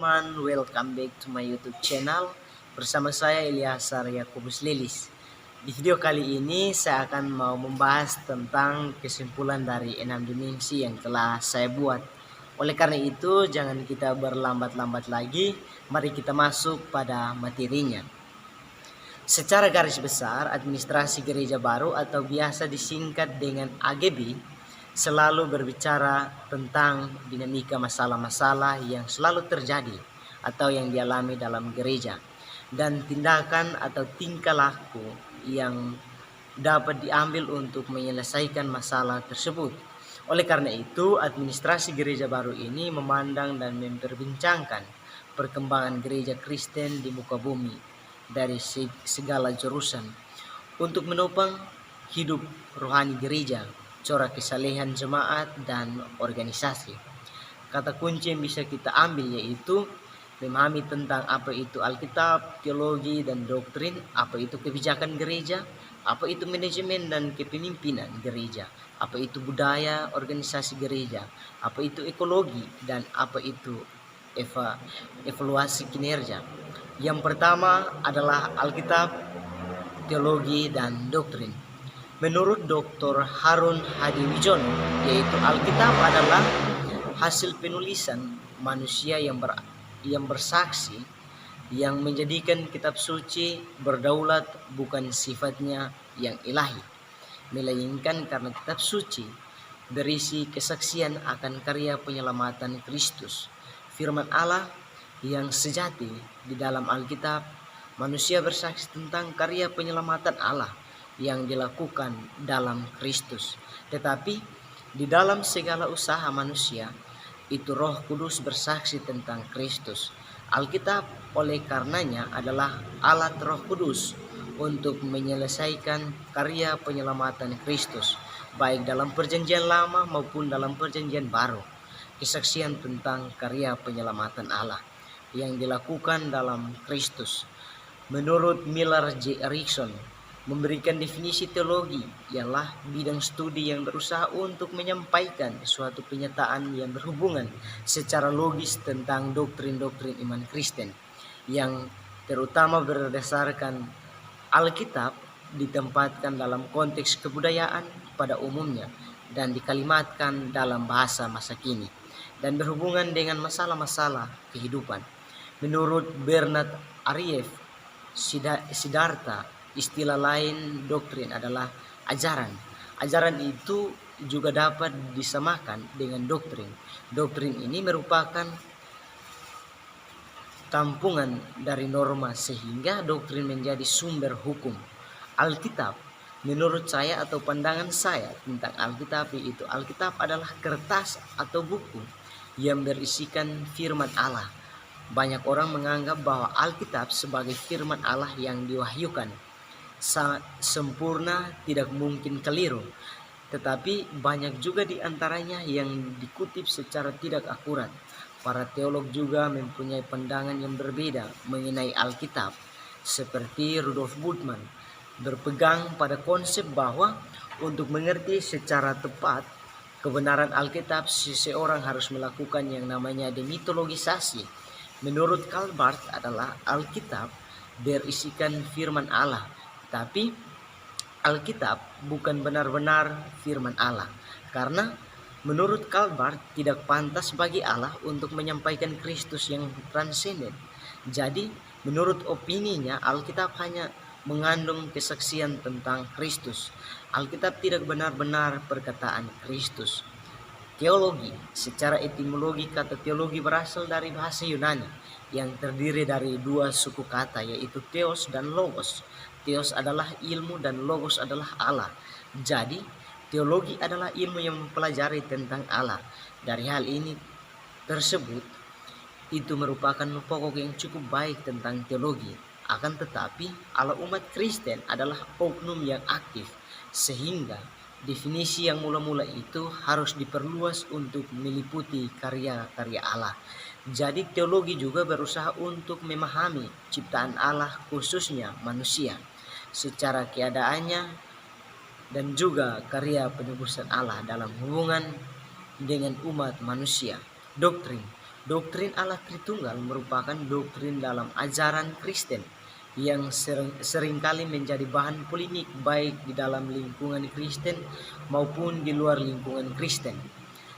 teman-teman, welcome back to my YouTube channel. Bersama saya Ilyasar Yakobus Lilis. Di video kali ini saya akan mau membahas tentang kesimpulan dari 6 dimensi yang telah saya buat. Oleh karena itu, jangan kita berlambat-lambat lagi, mari kita masuk pada materinya. Secara garis besar, administrasi gereja baru atau biasa disingkat dengan AGB selalu berbicara tentang dinamika masalah-masalah yang selalu terjadi atau yang dialami dalam gereja dan tindakan atau tingkah laku yang dapat diambil untuk menyelesaikan masalah tersebut. Oleh karena itu, administrasi gereja baru ini memandang dan memperbincangkan perkembangan gereja Kristen di muka bumi dari segala jurusan untuk menopang hidup rohani gereja, corak kesalehan jemaat dan organisasi. Kata kunci yang bisa kita ambil yaitu memahami tentang apa itu Alkitab, teologi dan doktrin, apa itu kebijakan gereja, apa itu manajemen dan kepemimpinan gereja, apa itu budaya organisasi gereja, apa itu ekologi dan apa itu evaluasi kinerja. Yang pertama adalah Alkitab, teologi dan doktrin. Menurut Dr. Harun Hadiwijono, yaitu Alkitab adalah hasil penulisan manusia yang bersaksi, yang menjadikan kitab suci berdaulat bukan sifatnya yang ilahi, melainkan karena kitab suci berisi kesaksian akan karya penyelamatan Kristus. Firman Allah yang sejati di dalam Alkitab, manusia bersaksi tentang karya penyelamatan Allah yang dilakukan dalam Kristus. Tetapi di dalam segala usaha manusia, itu Roh Kudus bersaksi tentang Kristus. Alkitab oleh karenanya adalah alat Roh Kudus untuk menyelesaikan karya penyelamatan Kristus, baik dalam perjanjian lama maupun dalam perjanjian baru. Kesaksian tentang karya penyelamatan Allah yang dilakukan dalam Kristus. Menurut Miller J. Erickson, memberikan definisi teologi ialah bidang studi yang berusaha untuk menyampaikan suatu kenyataan yang berhubungan secara logis tentang doktrin-doktrin iman Kristen yang terutama berdasarkan Alkitab, ditempatkan dalam konteks kebudayaan pada umumnya dan dikalimatkan dalam bahasa masa kini dan berhubungan dengan masalah-masalah kehidupan. Menurut Bernard Ariev Siddhartha, istilah lain doktrin adalah ajaran. Ajaran itu juga dapat disamakan dengan doktrin. Doktrin ini merupakan tampungan dari norma sehingga doktrin menjadi sumber hukum. Alkitab, menurut saya atau pandangan saya tentang Alkitab, itu Alkitab adalah kertas atau buku yang berisikan firman Allah. Banyak orang menganggap bahwa Alkitab sebagai firman Allah yang diwahyukan sangat sempurna, tidak mungkin keliru. Tetapi banyak juga di antaranya yang dikutip secara tidak akurat. Para teolog juga mempunyai pandangan yang berbeda mengenai Alkitab, seperti Rudolf Bultmann berpegang pada konsep bahwa untuk mengerti secara tepat kebenaran Alkitab, seseorang harus melakukan yang namanya demitologisasi. Menurut Karl Barth adalah Alkitab berisikan firman Allah, tapi Alkitab bukan benar-benar firman Allah, karena menurut Karl Barth tidak pantas bagi Allah untuk menyampaikan Kristus yang transenden. Jadi menurut opininya Alkitab hanya mengandung kesaksian tentang Kristus. Alkitab tidak benar-benar perkataan Kristus. Teologi, secara etimologi kata teologi berasal dari bahasa Yunani yang terdiri dari dua suku kata, yaitu theos dan logos. Theos adalah ilmu dan logos adalah Allah. Jadi teologi adalah ilmu yang mempelajari tentang Allah. Dari hal ini tersebut, itu merupakan pokok yang cukup baik tentang teologi. Akan tetapi Allah umat Kristen adalah oknum yang aktif, sehingga definisi yang mula-mula itu harus diperluas untuk meliputi karya-karya Allah. Jadi teologi juga berusaha untuk memahami ciptaan Allah, khususnya manusia, secara keadaannya dan juga karya penebusan Allah dalam hubungan dengan umat manusia. Doktrin Doktrin Allah Tritunggal merupakan doktrin dalam ajaran Kristen yang seringkali menjadi bahan polemik baik di dalam lingkungan Kristen maupun di luar lingkungan Kristen,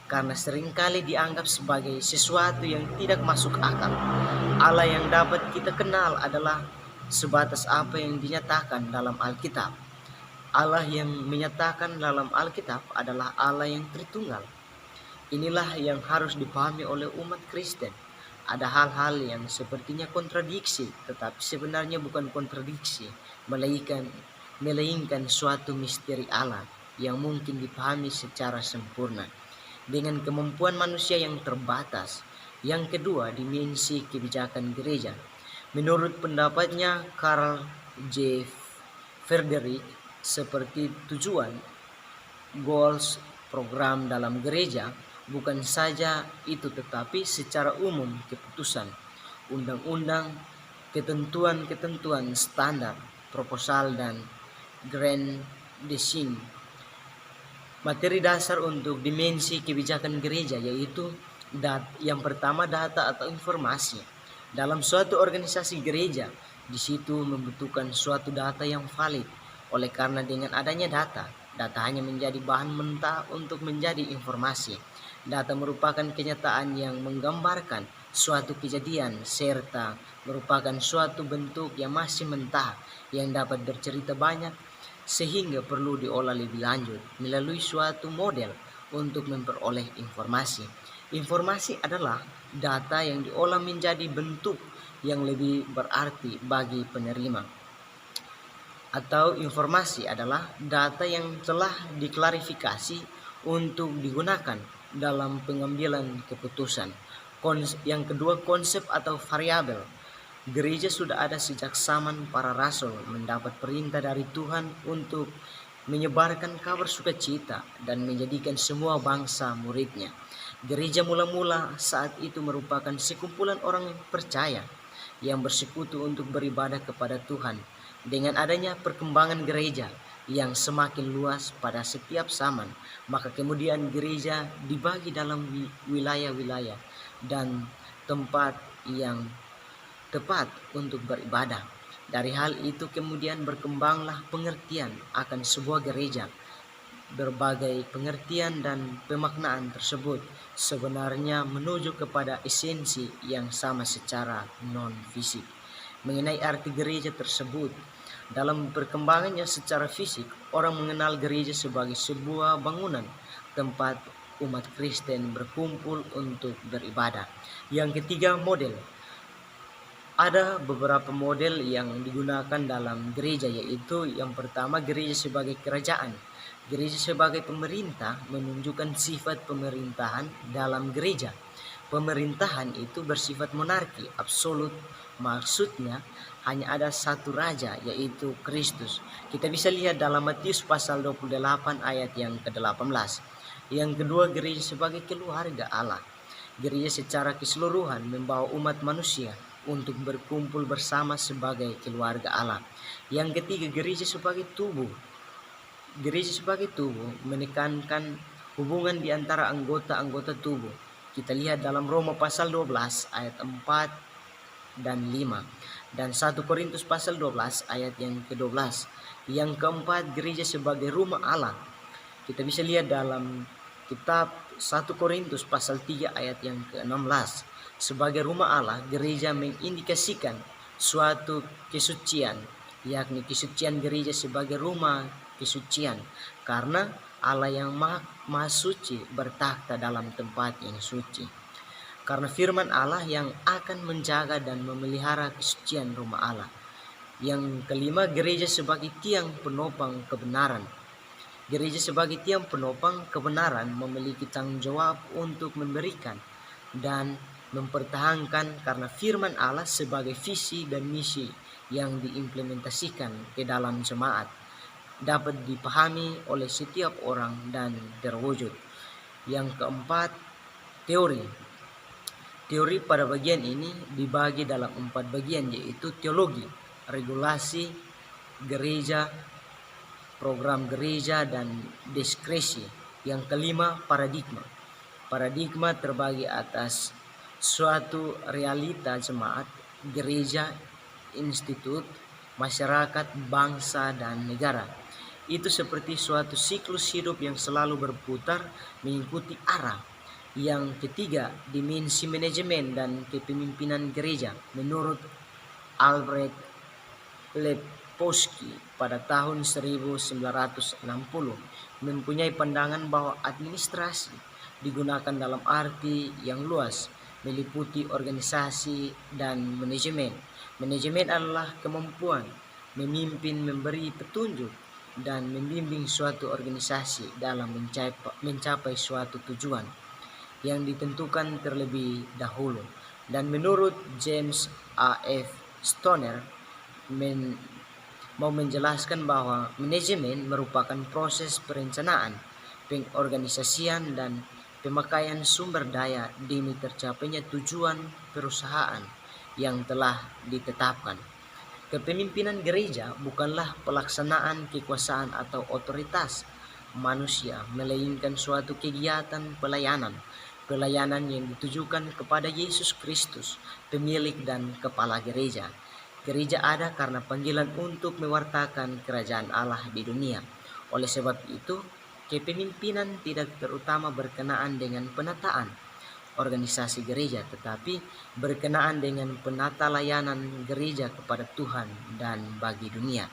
karena seringkali dianggap sebagai sesuatu yang tidak masuk akal. Allah yang dapat kita kenal adalah sebatas apa yang dinyatakan dalam Alkitab. Allah yang menyatakan dalam Alkitab adalah Allah yang Tritunggal. Inilah yang harus dipahami oleh umat Kristen. Ada hal-hal yang sepertinya kontradiksi, tetapi sebenarnya bukan kontradiksi, melainkan suatu misteri Allah yang mungkin dipahami secara sempurna dengan kemampuan manusia yang terbatas. Yang kedua, dimensi kebijakan gereja. Menurut pendapatnya Carl J. Frederick, seperti tujuan, goals, program dalam gereja bukan saja itu, tetapi secara umum keputusan, undang-undang, ketentuan-ketentuan standar, proposal, dan grand design. Materi dasar untuk dimensi kebijakan gereja yaitu yang pertama, data atau informasi. Dalam suatu organisasi gereja, di situ membutuhkan suatu data yang valid. Oleh karena dengan adanya data hanya menjadi bahan mentah untuk menjadi informasi. Data merupakan kenyataan yang menggambarkan suatu kejadian serta merupakan suatu bentuk yang masih mentah yang dapat bercerita banyak sehingga perlu diolah lebih lanjut melalui suatu model untuk memperoleh informasi. Informasi adalah data yang diolah menjadi bentuk yang lebih berarti bagi penerima. Atau informasi adalah data yang telah diklarifikasi untuk digunakan dalam pengambilan keputusan. Yang kedua, konsep atau variabel. Gereja sudah ada sejak zaman para rasul mendapat perintah dari Tuhan untuk menyebarkan kabar sukacita dan menjadikan semua bangsa muridnya. Gereja mula-mula saat itu merupakan sekumpulan orang yang percaya yang bersekutu untuk beribadah kepada Tuhan. Dengan adanya perkembangan gereja yang semakin luas pada setiap zaman, maka kemudian gereja dibagi dalam wilayah-wilayah dan tempat yang tepat untuk beribadah. Dari hal itu kemudian berkembanglah pengertian akan sebuah gereja. Berbagai pengertian dan pemaknaan tersebut sebenarnya menuju kepada esensi yang sama secara non-fisik mengenai arti gereja tersebut. Dalam perkembangannya secara fisik, orang mengenal gereja sebagai sebuah bangunan tempat umat Kristen berkumpul untuk beribadah. Yang ketiga, model. Ada beberapa model yang digunakan dalam gereja, yaitu yang pertama, gereja sebagai kerajaan. Gereja sebagai pemerintah menunjukkan sifat pemerintahan dalam gereja. Pemerintahan itu bersifat monarki absolut, maksudnya hanya ada satu raja, yaitu Kristus. Kita bisa lihat dalam Matius pasal 28 ayat yang ke-18. Yang kedua, gereja sebagai keluarga Allah. Gereja secara keseluruhan membawa umat manusia untuk berkumpul bersama sebagai keluarga Allah. Yang ketiga, gereja sebagai tubuh. Gereja sebagai tubuh menekankan hubungan di antara anggota-anggota tubuh. Kita lihat dalam Roma pasal 12 ayat 4 dan 5 dan 1 Korintus pasal 12 ayat yang ke-12. Yang keempat, gereja sebagai rumah Allah. Kita bisa lihat dalam kitab 1 Korintus pasal 3 ayat yang ke-16. Sebagai rumah Allah, gereja mengindikasikan suatu kesucian, yakni kesucian gereja sebagai rumah kesucian, karena Allah yang maha suci bertakhta dalam tempat yang suci. Karena firman Allah yang akan menjaga dan memelihara kesucian rumah Allah. Yang kelima, gereja sebagai tiang penopang kebenaran. Gereja sebagai tiang penopang kebenaran memiliki tanggung jawab untuk memberikan dan mempertahankan karena firman Allah sebagai visi dan misi yang diimplementasikan ke dalam jemaat dapat dipahami oleh setiap orang dan terwujud. Yang keempat, teori. Teori pada bagian ini dibagi dalam 4 bagian, yaitu teologi, regulasi gereja, program gereja, dan diskresi. Yang kelima, paradigma. Paradigma terbagi atas suatu realita jemaat, gereja, institut, masyarakat, bangsa, dan negara. Itu seperti suatu siklus hidup yang selalu berputar mengikuti arah. Yang ketiga, dimensi manajemen dan kepemimpinan gereja. Menurut Albert Lepowski pada tahun 1960 mempunyai pandangan bahwa administrasi digunakan dalam arti yang luas, meliputi organisasi dan manajemen. Manajemen adalah kemampuan memimpin, memberi petunjuk, dan membimbing suatu organisasi dalam mencapai suatu tujuan yang ditentukan terlebih dahulu. Dan menurut James A. F. Stoner, mau menjelaskan bahwa manajemen merupakan proses perencanaan, pengorganisasian, dan pemakaian sumber daya demi tercapainya tujuan perusahaan yang telah ditetapkan. Kepemimpinan gereja bukanlah pelaksanaan kekuasaan atau otoritas manusia, melainkan suatu kegiatan pelayanan yang ditujukan kepada Yesus Kristus, pemilik dan kepala gereja. Gereja ada karena panggilan untuk mewartakan kerajaan Allah di dunia. Oleh sebab itu, kepemimpinan tidak terutama berkenaan dengan penataan organisasi gereja, tetapi berkenaan dengan penata layanan gereja kepada Tuhan dan bagi dunia.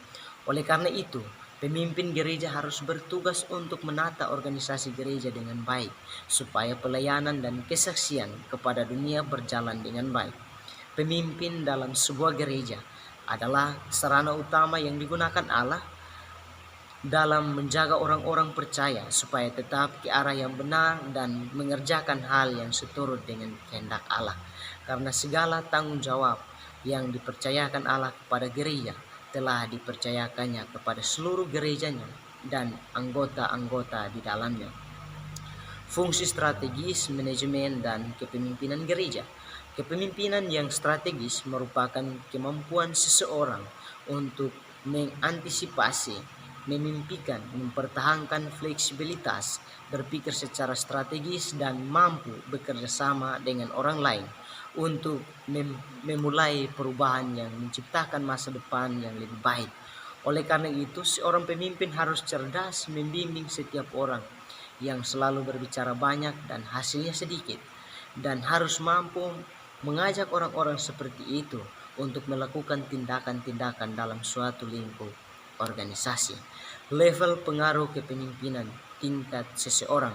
Oleh karena itu, pemimpin gereja harus bertugas untuk menata organisasi gereja dengan baik, supaya pelayanan dan kesaksian kepada dunia berjalan dengan baik. Pemimpin dalam sebuah gereja adalah sarana utama yang digunakan Allah dalam menjaga orang-orang percaya supaya tetap ke arah yang benar dan mengerjakan hal yang seturut dengan kehendak Allah. Karena segala tanggung jawab yang dipercayakan Allah kepada gereja telah dipercayakannya kepada seluruh gerejanya dan anggota-anggota di dalamnya. Fungsi strategis, manajemen, dan kepemimpinan gereja. Kepemimpinan yang strategis merupakan kemampuan seseorang untuk mengantisipasi, memimpikan, mempertahankan fleksibilitas, berpikir secara strategis, dan mampu bekerja sama dengan orang lain untuk memulai perubahan yang menciptakan masa depan yang lebih baik. Oleh karena itu, seorang pemimpin harus cerdas membimbing setiap orang yang selalu berbicara banyak dan hasilnya sedikit, dan harus mampu mengajak orang-orang seperti itu untuk melakukan tindakan-tindakan dalam suatu lingkup organisasi. Level pengaruh kepemimpinan tingkat seseorang.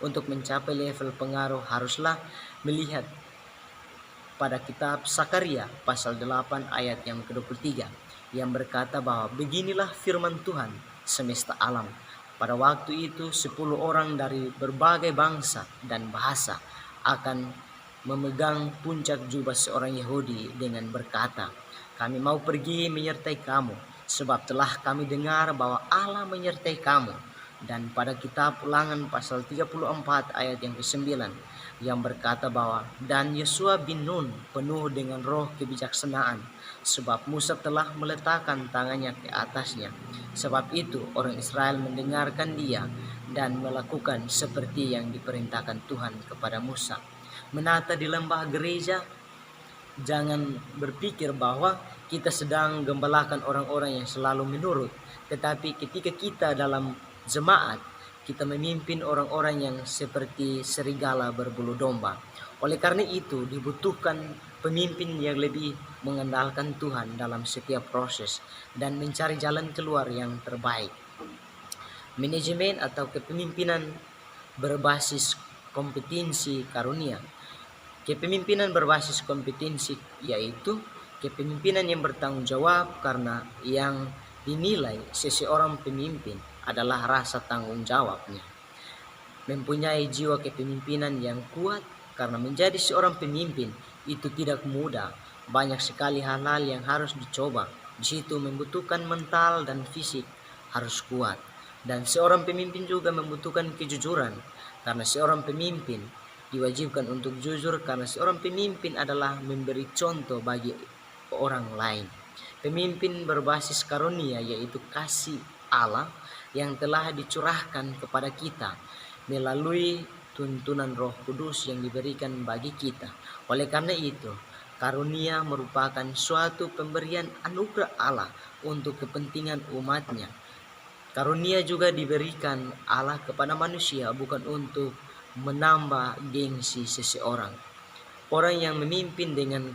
Untuk mencapai level pengaruh haruslah melihat pada kitab Sakaria pasal 8 ayat yang ke-23 yang berkata bahwa beginilah firman Tuhan semesta alam. Pada waktu itu 10 orang dari berbagai bangsa dan bahasa akan memegang puncak jubah seorang Yahudi dengan berkata, kami mau pergi menyertai kamu, sebab telah kami dengar bahwa Allah menyertai kamu. Dan pada kitab Ulangan pasal 34 ayat yang ke-9 yang berkata bahwa dan Yosua bin Nun penuh dengan roh kebijaksanaan, sebab Musa telah meletakkan tangannya ke atasnya. Sebab itu orang Israel mendengarkan dia dan melakukan seperti yang diperintahkan Tuhan kepada Musa. Menata di lembah gereja, jangan berpikir bahwa kita sedang gembalakan orang-orang yang selalu menurut, tetapi ketika kita dalam jemaat, kita memimpin orang-orang yang seperti serigala berbulu domba. Oleh karena itu, dibutuhkan pemimpin yang lebih mengandalkan Tuhan dalam setiap proses dan mencari jalan keluar yang terbaik. Manajemen atau kepemimpinan berbasis kompetensi karunia. Kepemimpinan berbasis kompetensi yaitu kepemimpinan yang bertanggung jawab karena yang dinilai seseorang pemimpin adalah rasa tanggung jawabnya. Mempunyai jiwa kepemimpinan yang kuat karena menjadi seorang pemimpin itu tidak mudah. Banyak sekali hal-hal yang harus dicoba. Di situ membutuhkan mental dan fisik harus kuat. Dan seorang pemimpin juga membutuhkan kejujuran karena seorang pemimpin diwajibkan untuk jujur karena seorang pemimpin adalah memberi contoh bagi orang lain. Pemimpin berbasis karunia yaitu kasih Allah yang telah dicurahkan kepada kita melalui tuntunan Roh Kudus yang diberikan bagi kita. Oleh karena itu, karunia merupakan suatu pemberian anugerah Allah untuk kepentingan umatnya. Karunia juga diberikan Allah kepada manusia bukan untuk menambah gengsi seseorang. Orang yang memimpin dengan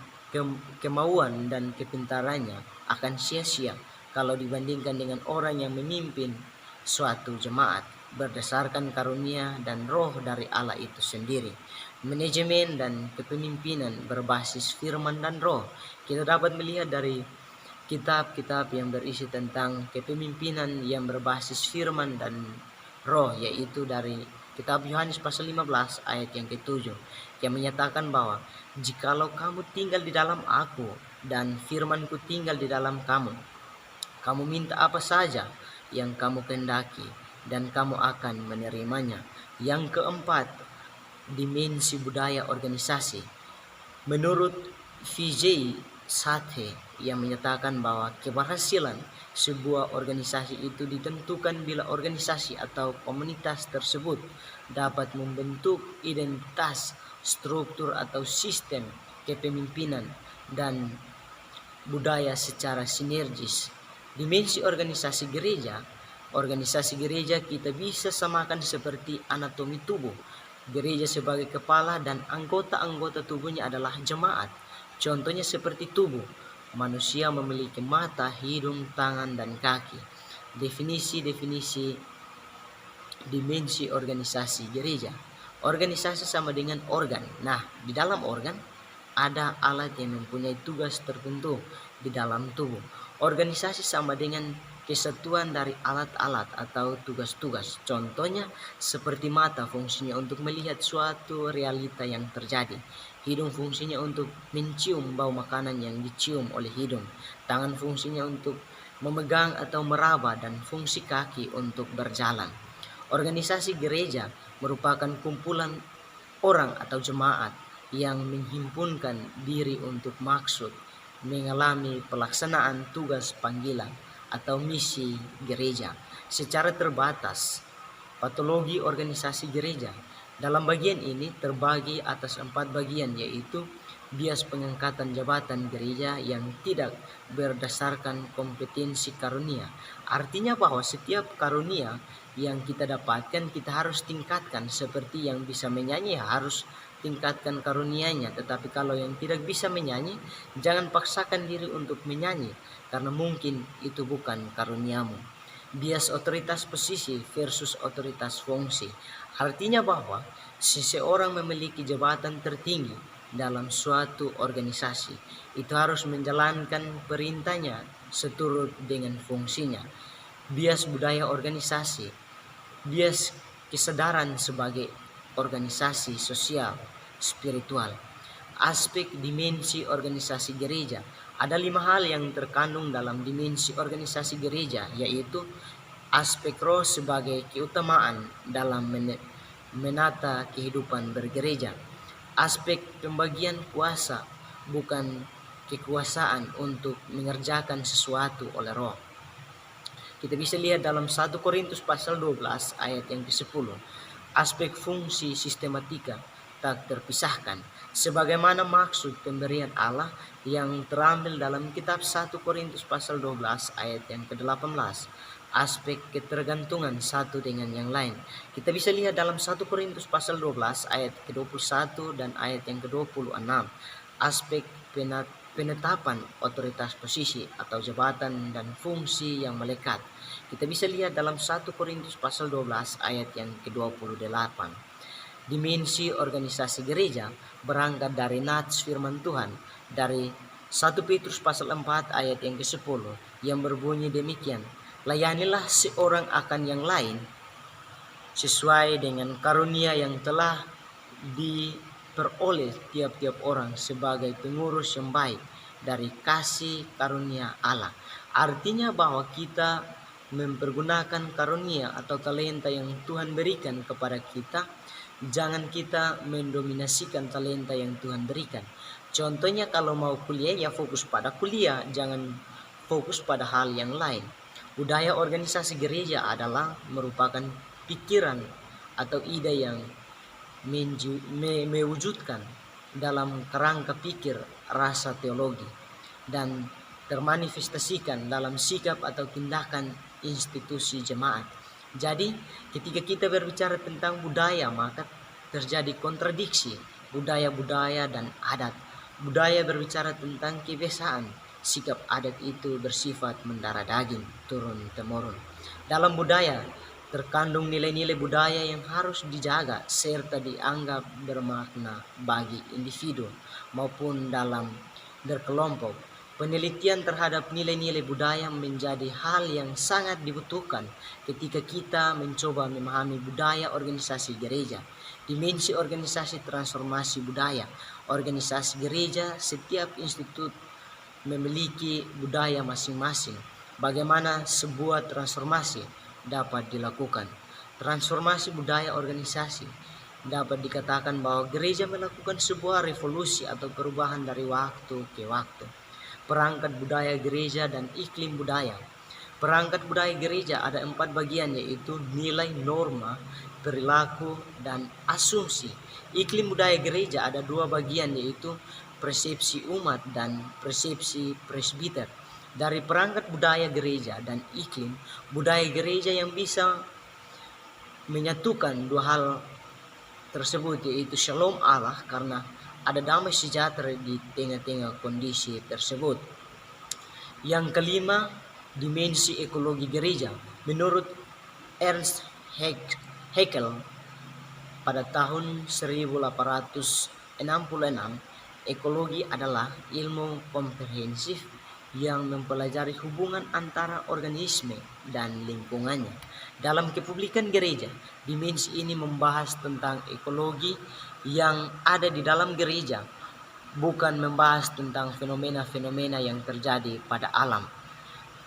kemauan dan kepintarannya akan sia-sia kalau dibandingkan dengan orang yang memimpin suatu jemaat berdasarkan karunia dan roh dari Allah itu sendiri. Manajemen dan kepemimpinan berbasis firman dan roh. Kita dapat melihat dari kitab-kitab yang berisi tentang kepemimpinan yang berbasis firman dan roh, yaitu dari kitab Yohanes pasal 15 ayat yang ke-7 yang menyatakan bahwa jikalau kamu tinggal di dalam aku dan firmanku tinggal di dalam kamu, kamu minta apa saja yang kamu kehendaki dan kamu akan menerimanya. Yang keempat, dimensi budaya organisasi. Menurut Vijay Sathe yang menyatakan bahwa keberhasilan sebuah organisasi itu ditentukan bila organisasi atau komunitas tersebut dapat membentuk identitas, struktur atau sistem kepemimpinan dan budaya secara sinergis. Dimensi organisasi gereja kita bisa samakan seperti anatomi tubuh. Gereja sebagai kepala dan anggota-anggota tubuhnya adalah jemaat. Contohnya seperti tubuh. Manusia memiliki mata, hidung, tangan, dan kaki. Definisi dimensi organisasi gereja. Organisasi sama dengan organ. Nah, di dalam organ ada alat yang mempunyai tugas tertentu di dalam tubuh. Organisasi sama dengan kesatuan dari alat-alat atau tugas-tugas. Contohnya seperti mata fungsinya untuk melihat suatu realita yang terjadi. Hidung fungsinya untuk mencium bau makanan yang dicium oleh hidung. Tangan fungsinya untuk memegang atau meraba dan fungsi kaki untuk berjalan. Organisasi gereja merupakan kumpulan orang atau jemaat yang menghimpunkan diri untuk maksud mengalami pelaksanaan tugas panggilan atau misi gereja secara terbatas. Patologi organisasi gereja dalam bagian ini terbagi atas 4 bagian, yaitu bias pengangkatan jabatan gereja yang tidak berdasarkan kompetensi karunia. Artinya bahwa setiap karunia yang kita dapatkan kita harus tingkatkan. Seperti yang bisa menyanyi harus tingkatkan karunianya, tetapi kalau yang tidak bisa menyanyi, jangan paksakan diri untuk menyanyi karena mungkin itu bukan karuniamu. Bias otoritas posisi versus otoritas fungsi. Artinya bahwa seseorang memiliki jabatan tertinggi dalam suatu organisasi, itu harus menjalankan perintahnya seturut dengan fungsinya. Bias budaya organisasi, bias kesadaran sebagai organisasi sosial spiritual. Aspek dimensi organisasi gereja. Ada 5 hal yang terkandung dalam dimensi organisasi gereja, yaitu aspek roh sebagai keutamaan dalam menata kehidupan bergereja, aspek pembagian kuasa bukan kekuasaan untuk mengerjakan sesuatu oleh roh. Kita bisa lihat dalam 1 Korintus pasal 12 ayat yang ke-10. Aspek fungsi sistematika tak terpisahkan. Sebagaimana maksud pemberian Allah yang terambil dalam kitab 1 Korintus pasal 12 ayat yang ke-18. Aspek ketergantungan satu dengan yang lain. Kita bisa lihat dalam 1 Korintus pasal 12 ayat ke-21 dan ayat yang ke-26. Aspek penetapan otoritas posisi atau jabatan dan fungsi yang melekat. Kita bisa lihat dalam 1 Korintus pasal 12 ayat yang ke-28. Dimensi organisasi gereja berangkat dari nats firman Tuhan dari 1 Petrus pasal 4 ayat yang ke-10 yang berbunyi demikian, layanilah seorang akan yang lain sesuai dengan karunia yang telah diperoleh tiap-tiap orang sebagai pengurus yang baik dari kasih karunia Allah. Artinya bahwa kita mempergunakan karunia atau talenta yang Tuhan berikan kepada kita. Jangan kita mendominasikan talenta yang Tuhan berikan. Contohnya kalau mau kuliah ya fokus pada kuliah, jangan fokus pada hal yang lain. Budaya organisasi gereja adalah merupakan pikiran atau ide yang mewujudkan dalam kerangka pikir, rasa, teologi, dan termanifestasikan dalam sikap atau tindakan institusi jemaat. Jadi ketika kita berbicara tentang budaya, maka terjadi kontradiksi budaya-budaya dan adat. Budaya berbicara tentang kebiasaan, sikap adat itu bersifat mendarah daging turun-temurun. Dalam budaya terkandung nilai-nilai budaya yang harus dijaga serta dianggap bermakna bagi individu maupun dalam berkelompok. Penelitian terhadap nilai-nilai budaya menjadi hal yang sangat dibutuhkan ketika kita mencoba memahami budaya organisasi gereja. Dimensi organisasi transformasi budaya. Organisasi gereja, setiap institut memiliki budaya masing-masing. Bagaimana sebuah transformasi dapat dilakukan? Transformasi budaya organisasi dapat dikatakan bahwa gereja melakukan sebuah revolusi atau perubahan dari waktu ke waktu. Perangkat budaya gereja dan iklim budaya. Perangkat budaya gereja ada 4 bagian, yaitu nilai, norma, perilaku, dan asumsi. Iklim budaya gereja ada 2 bagian, yaitu persepsi umat dan persepsi presbiter. Dari perangkat budaya gereja dan iklim budaya gereja yang bisa menyatukan 2 hal tersebut, yaitu shalom Allah, karena ada damai sejahtera di tengah-tengah kondisi tersebut. Yang kelima, dimensi ekologi gereja. Menurut Ernst Haeckel pada tahun 1866, ekologi adalah ilmu komprehensif yang mempelajari hubungan antara organisme dan lingkungannya. Dalam kepublikan gereja, dimensi ini membahas tentang ekologi yang ada di dalam gereja, bukan membahas tentang fenomena-fenomena yang terjadi pada alam.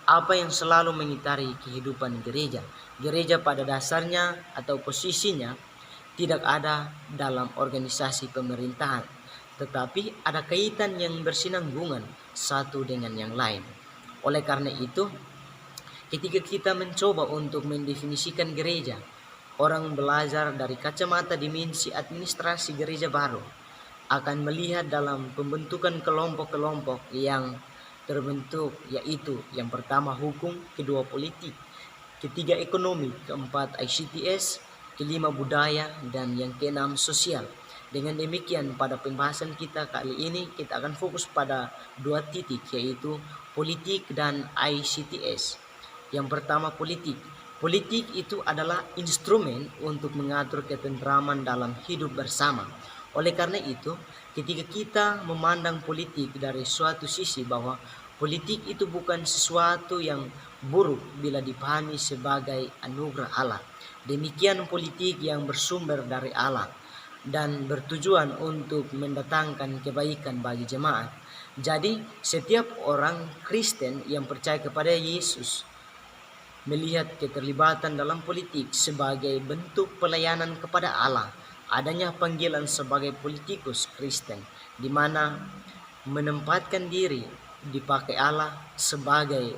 Apa yang selalu mengitari kehidupan gereja? Gereja pada dasarnya atau posisinya tidak ada dalam organisasi pemerintahan, tetapi ada kaitan yang bersinambungan satu dengan yang lain. Oleh karena itu, ketika kita mencoba untuk mendefinisikan gereja, orang belajar dari kacamata dimensi administrasi gereja baru akan melihat dalam pembentukan kelompok-kelompok yang terbentuk, yaitu yang pertama hukum, kedua politik, ketiga ekonomi, keempat ICTS, kelima budaya, dan yang keenam sosial. Dengan demikian, pada pembahasan kita kali ini kita akan fokus pada 2 titik, yaitu politik dan ICTS. Yang pertama, politik. Politik itu adalah instrumen untuk mengatur ketentraman dalam hidup bersama. Oleh karena itu, ketika kita memandang politik dari suatu sisi, bahwa politik itu bukan sesuatu yang buruk bila dipahami sebagai anugerah Allah. Demikian politik yang bersumber dari Allah dan bertujuan untuk mendatangkan kebaikan bagi jemaat. Jadi, setiap orang Kristen yang percaya kepada Yesus melihat keterlibatan dalam politik sebagai bentuk pelayanan kepada Allah. Adanya panggilan sebagai politikus Kristen, di mana menempatkan diri dipakai Allah sebagai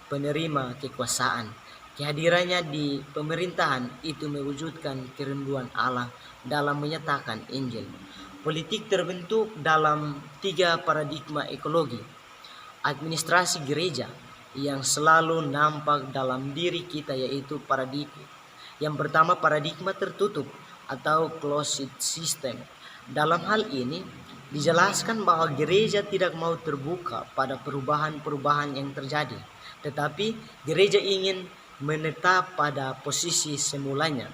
penerima kekuasaan. Kehadirannya di pemerintahan itu mewujudkan kerinduan Allah dalam menyatakan Injil. Politik terbentuk dalam 3 paradigma ekologi. Administrasi gereja yang selalu nampak dalam diri kita, yaitu paradigma. Yang pertama, paradigma tertutup atau closed system. Dalam hal ini dijelaskan bahwa gereja tidak mau terbuka pada perubahan-perubahan yang terjadi, tetapi gereja ingin menetap pada posisi semulanya.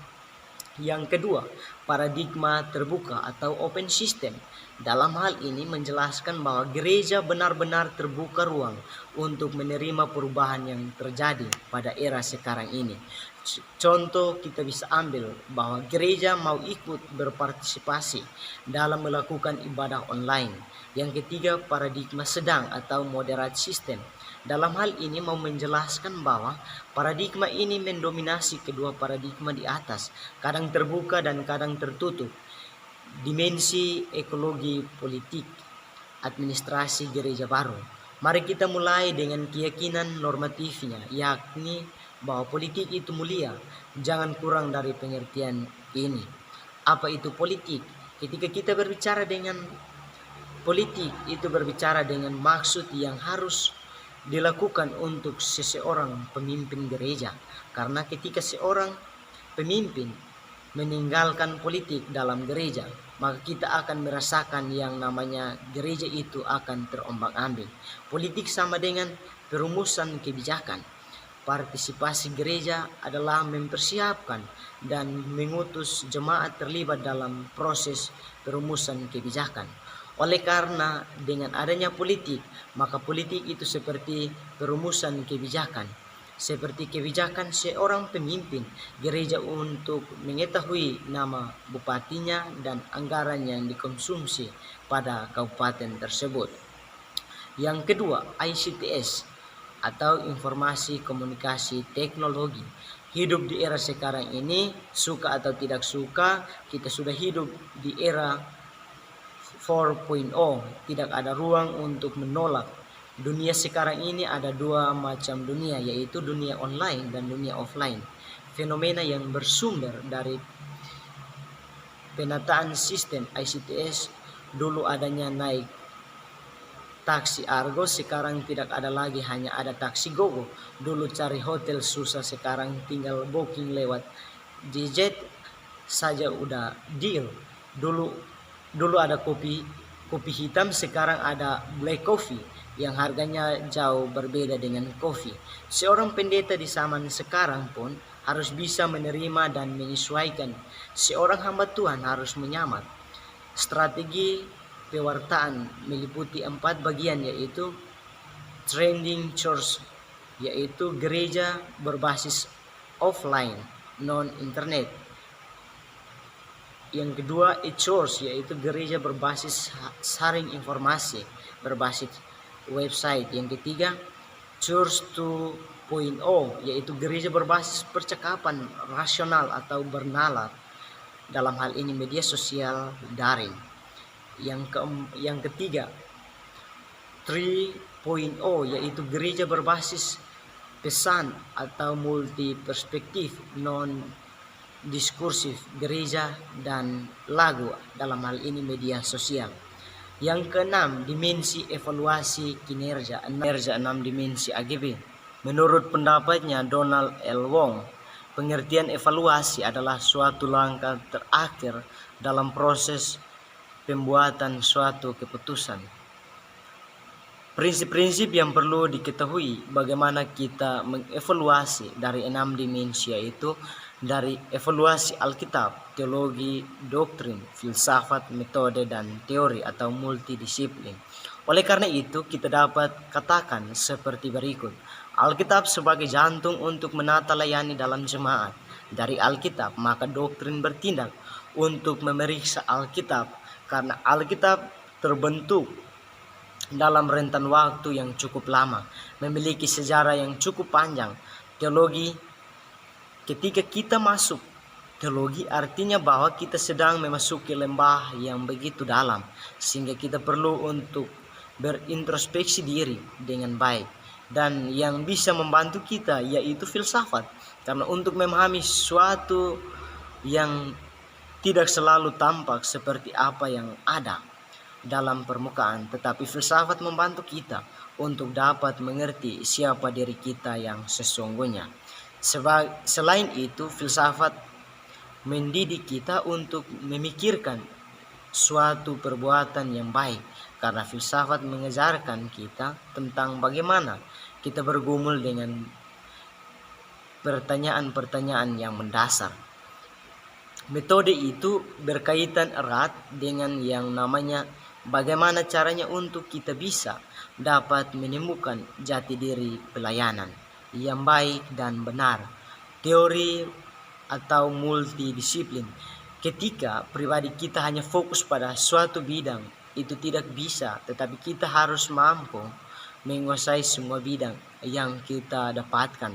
Yang kedua, paradigma terbuka atau open system. Dalam hal ini menjelaskan bahwa gereja benar-benar terbuka ruang untuk menerima perubahan yang terjadi pada era sekarang ini. Contoh kita bisa ambil bahwa gereja mau ikut berpartisipasi dalam melakukan ibadah online. Yang ketiga, paradigma sedang atau moderate system. Dalam hal ini mau menjelaskan bahwa paradigma ini mendominasi kedua paradigma di atas, kadang terbuka dan kadang tertutup. Dimensi ekologi politik administrasi gereja baru. Mari kita mulai dengan keyakinan normatifnya, yakni bahwa politik itu mulia. Jangan kurang dari pengertian ini. Apa itu politik? Ketika kita berbicara dengan politik, itu berbicara dengan maksud yang harus dilakukan untuk seseorang pemimpin gereja. Karena ketika seorang pemimpin meninggalkan politik dalam gereja, maka kita akan merasakan yang namanya gereja itu akan terombang-ambing. Politik sama dengan perumusan kebijakan. Partisipasi gereja adalah mempersiapkan dan mengutus jemaat terlibat dalam proses perumusan kebijakan. Oleh karena dengan adanya politik, maka politik itu seperti perumusan kebijakan. Seperti kebijakan seorang pemimpin gereja untuk mengetahui nama bupatinya dan anggaran yang dikonsumsi pada kabupaten tersebut. Yang kedua, ICTS atau informasi komunikasi teknologi. Hidup di era sekarang ini, suka atau tidak suka, kita sudah hidup di era 4.0. Tidak ada ruang untuk menolak. Dunia sekarang ini ada dua macam dunia, yaitu dunia online dan dunia offline. Fenomena yang bersumber dari penataan sistem ICTS, dulu adanya naik taksi Argo, sekarang tidak ada lagi, hanya ada taksi Gogo. Dulu cari hotel susah, sekarang tinggal booking lewat Gjet saja udah deal. Dulu ada kopi hitam, sekarang ada black coffee yang harganya jauh berbeda dengan kopi. Seorang pendeta di zaman sekarang pun harus bisa menerima dan menyesuaikan. Seorang hamba Tuhan harus menyamar. Strategi pewartaan meliputi 4 bagian, yaitu trending church, yaitu gereja berbasis offline non internet. Yang kedua, e-church, yaitu gereja berbasis sharing informasi berbasis website. Yang ketiga, church 2.0, yaitu gereja berbasis percakapan rasional atau bernalar, dalam hal ini media sosial daring. Yang ketiga, 3.0, yaitu gereja berbasis pesan atau multi perspektif non diskursif, gereja dan lagu, dalam hal ini media sosial. Yang keenam, dimensi evaluasi kinerja, 6 dimensi AGB. Menurut pendapatnya Donald L. Wong, pengertian evaluasi adalah suatu langkah terakhir dalam proses pembuatan suatu keputusan. Prinsip-prinsip yang perlu diketahui bagaimana kita mengevaluasi dari 6 dimensi, yaitu dari evaluasi Alkitab, teologi, doktrin, filsafat, metode, dan teori atau multidisiplin. Oleh karena itu, kita dapat katakan seperti berikut. Alkitab sebagai jantung untuk menata layani dalam jemaat. Dari Alkitab, maka doktrin bertindak untuk memeriksa Alkitab, karena Alkitab terbentuk dalam rentan waktu yang cukup lama, memiliki sejarah yang cukup panjang. Teologi, ketika kita masuk teologi, artinya bahwa kita sedang memasuki lembah yang begitu dalam, sehingga kita perlu untuk berintrospeksi diri dengan baik. Dan yang bisa membantu kita yaitu filsafat, karena untuk memahami sesuatu yang tidak selalu tampak seperti apa yang ada dalam permukaan, tetapi filsafat membantu kita untuk dapat mengerti siapa diri kita yang sesungguhnya. Selain itu, filsafat mendidik kita untuk memikirkan suatu perbuatan yang baik, karena filsafat mengajarkan kita tentang bagaimana kita bergumul dengan pertanyaan-pertanyaan yang mendasar. Metode itu berkaitan erat dengan yang namanya bagaimana caranya untuk kita bisa dapat menemukan jati diri pelayanan yang baik dan benar. Teori atau multidisiplin, ketika pribadi kita hanya fokus pada suatu bidang, itu tidak bisa, tetapi kita harus mampu menguasai semua bidang yang kita dapatkan,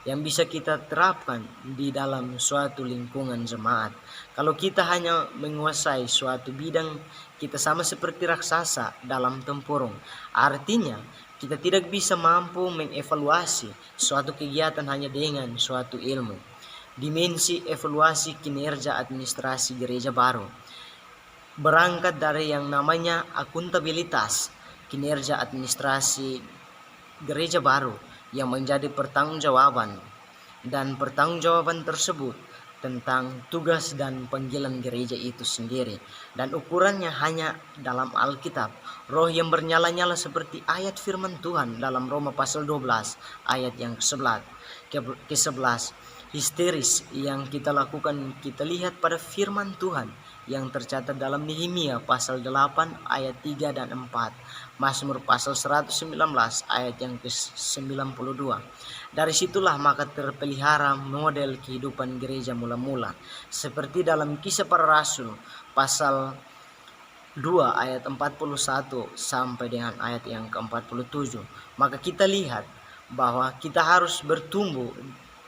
yang bisa kita terapkan di dalam suatu lingkungan jemaat. Kalau kita hanya menguasai suatu bidang, kita sama seperti raksasa dalam tempurung. Artinya, kita tidak bisa mampu mengevaluasi suatu kegiatan hanya dengan suatu ilmu. dimensi evaluasi kinerja administrasi gereja baru. Berangkat dari yang namanya akuntabilitas kinerja administrasi gereja baru yang menjadi pertanggungjawaban, dan pertanggungjawaban tersebut tentang tugas dan panggilan gereja itu sendiri, dan ukurannya hanya dalam Alkitab. Roh yang bernyala-nyala seperti ayat firman Tuhan dalam Roma pasal 12 ayat yang ke-11. Histeris yang kita lakukan kita lihat pada firman Tuhan yang tercatat dalam Nehemia pasal 8 ayat 3 dan 4, Mazmur pasal 119 ayat yang ke-92. Dari situlah maka terpelihara model kehidupan gereja mula-mula, seperti dalam Kisah Para Rasul pasal 2 ayat 41 sampai dengan ayat yang ke-47. Maka kita lihat bahwa kita harus bertumbuh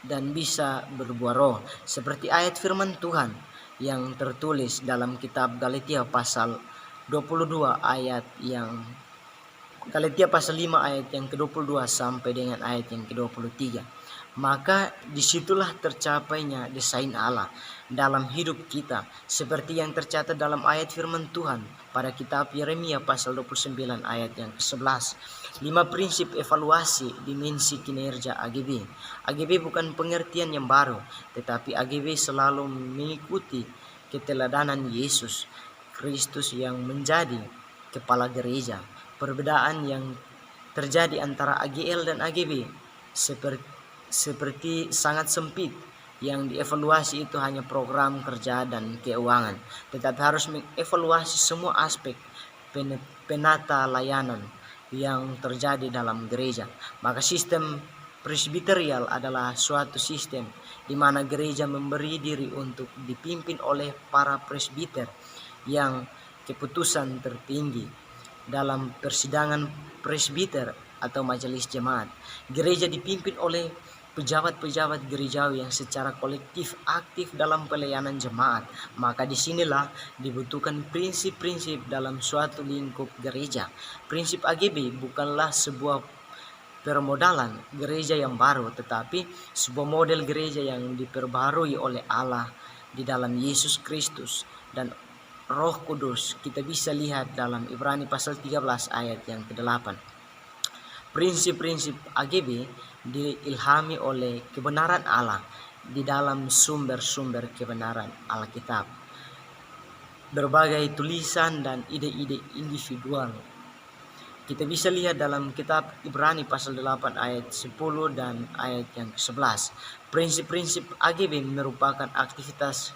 dan bisa berbuah roh, seperti ayat firman Tuhan yang tertulis dalam kitab Galatia pasal 22 ayat yang Galatia pasal 5 ayat yang ke-22 sampai dengan ayat yang ke-23. Maka disitulah tercapainya desain Allah dalam hidup kita, seperti yang tercatat dalam ayat firman Tuhan pada kitab Yeremia pasal 29 ayat yang ke-11. 5 prinsip evaluasi dimensi kinerja AGB. AGB bukan pengertian yang baru, tetapi AGB selalu mengikuti keteladanan Yesus Kristus yang menjadi kepala gereja. Perbedaan yang terjadi antara AGL dan AGB seperti sangat sempit. Yang dievaluasi itu hanya program kerja dan keuangan, tetapi harus mengevaluasi semua aspek penata layanan yang terjadi dalam gereja. Maka sistem presbiterial adalah suatu sistem di mana gereja memberi diri untuk dipimpin oleh para presbiter yang keputusan tertinggi dalam persidangan presbiter atau majelis jemaat. Gereja dipimpin oleh pejabat-pejabat gerejawi yang secara kolektif aktif dalam pelayanan jemaat. Maka disinilah dibutuhkan prinsip-prinsip dalam suatu lingkup gereja. Prinsip AGB bukanlah sebuah permodalan gereja yang baru, tetapi sebuah model gereja yang diperbarui oleh Allah di dalam Yesus Kristus dan Roh Kudus. Kita bisa lihat dalam Ibrani pasal 13 ayat yang ke-8. Prinsip-prinsip AGB diilhami oleh kebenaran Allah di dalam sumber-sumber kebenaran Alkitab. Berbagai tulisan dan ide-ide individual kita bisa lihat dalam kitab Ibrani pasal 8 ayat 10 dan ayat yang ke-11. Prinsip-prinsip AGB merupakan aktivitas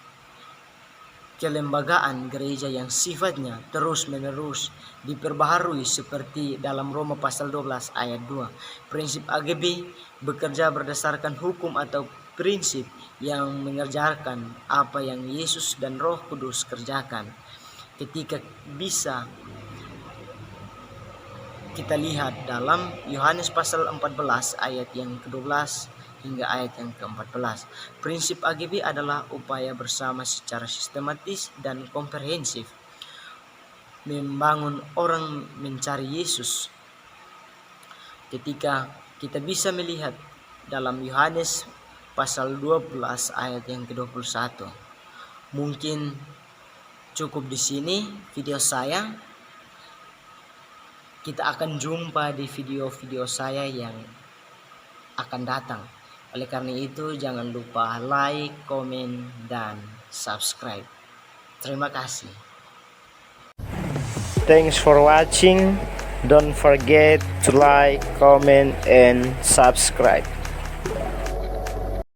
kelembagaan gereja yang sifatnya terus-menerus diperbaharui, seperti dalam Roma pasal 12 ayat 2. Prinsip AGB bekerja berdasarkan hukum atau prinsip yang mengerjakan apa yang Yesus dan Roh Kudus kerjakan. Ketika bisa kita lihat dalam Yohanes pasal 14 ayat yang ke-12 hingga ayat yang ke-14. Prinsip AGB adalah upaya bersama secara sistematis dan komprehensif membangun orang mencari Yesus. Ketika kita bisa melihat dalam Yohanes pasal 12 ayat yang ke-21. Mungkin cukup di sini video saya. Kita akan jumpa di video-video saya yang akan datang. Oleh karena itu, jangan lupa like, komen, dan subscribe. Terima kasih. Thanks for watching. Don't forget to like, comment, and subscribe.